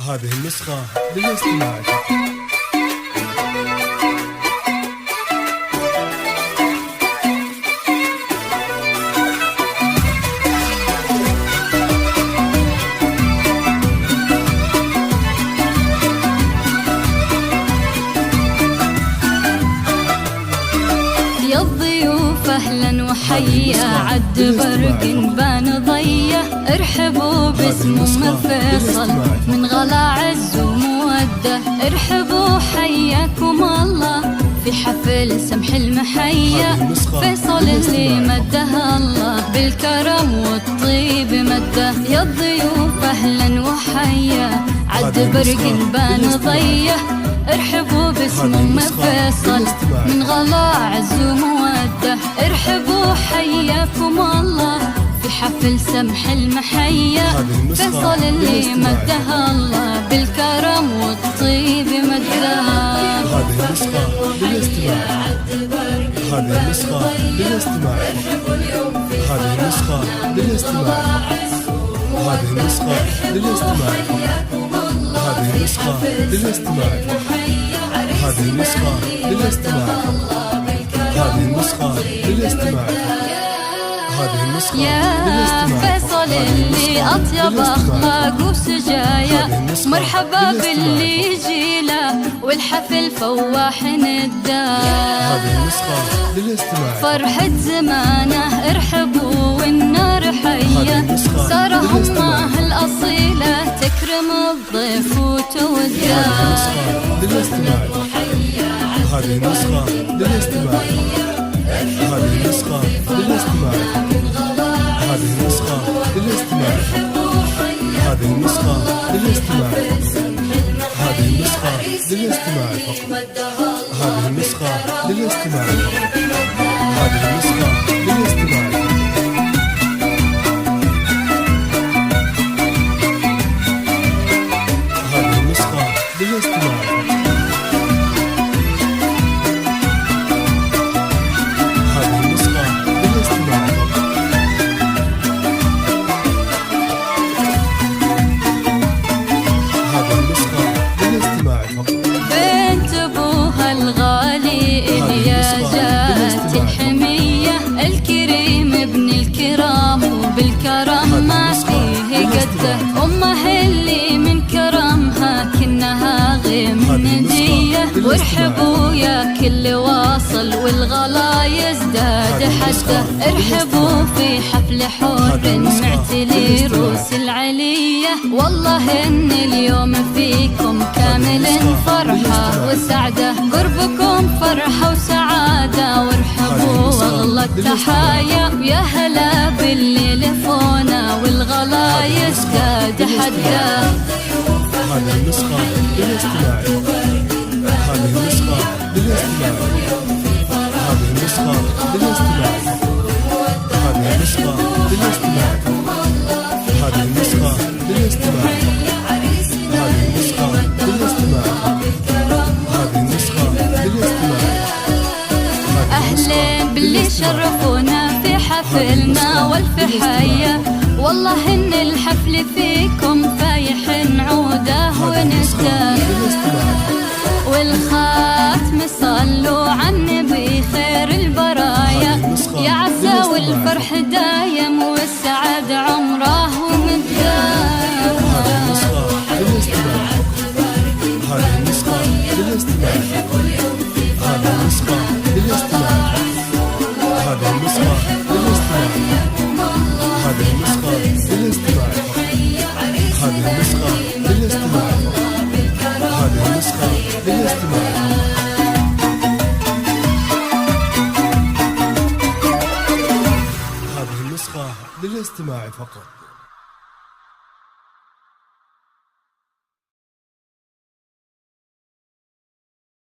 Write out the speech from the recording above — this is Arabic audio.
هذه النسخة للاستماع. يا الضيوف أهلا وحيا عد برق بان ضيه، ارحبوا باسم أم فيصل من غلا عز ومودة، ارحبوا حياكم الله في حفل سمح المحيا، فيصل اللي مده الله بالكرم والطيب مده. يا الضيوف أهلا وحيا عد برق بان ضيه، ارحبوا باسم أم فيصل من غلا عز ومودة، ارحبوا حياكم الله في حفل سمح المحيا، فيصل اللي مده الله بالكرم والطيب مده. هذه النسخة للاستماع. هذه النسخة للاستماع. هذه النسخة للاستماع. هذه النسخة للاستماع. هذه النسخة للاستماع. هذه النسخة للاستماع. هذه النسخة للاستماع. هذه النسخة يا فيصل اللي أطيب أخلاق وسجايا، مرحبا باللي يجيله والحفل فواح نداه. هذه النسخة للاستماع. فرحة زمانه ارحبوا والنار حية، صار همه الأصيلة تكرم الضيف وتوداه. هذه النسخة للاستماع. هذه النسخة للاستماع. هذه النسخة للاستماع. هذه النسخة للاستماع. هذه النسخة للاستماع. هذه النسخة للاستماع فقط. هذه النسخة للاستماع. هذه النسخة للاستماع. هذه النسخة للاستماع. بنت ابوها الغالي الياجات الحمية، الكريم ابن الكرام وبالكرم ما فيه قده، امه اللي من كرمها كنها غيم ندية، وارحبوا يا كل واصل والغلا يزداد حده، ارحبوا في حفل حور معتلي روس العلية، والله ان اليوم فيكم كامل فرحة وسعدة، قربكم فرحة وسعادة، وارحبوا واغلى التحايا، ويا هلا باللي لفونا والغلا يزداد حده. هذه النسخة للاستماع. هذه النسخة للاستماع. هذه النسخة للاستماع. هذه النسخة للاستماع. هذه النسخة للاستماع. هذه النسخة للاستماع. هذه النسخة للاستماع. أهلين باللي شرفونا في حفلنا والف حيا، والله إن الحفل فيكم فايح عوده ونساه، والخاتم صلوا عن النبي خير البرايا، يا عسى والفرح دايم والسعد عمره ومداه. هذه النسخة للاستماع. هذه النسخة للاستماع. هذه النسخة للاستماع. هذه النسخة للاستماع. هذه النسخة للاستماع. هذه النسخة للاستماع. هذه النسخة للاستماع. هذه النسخة للاستماع فقط.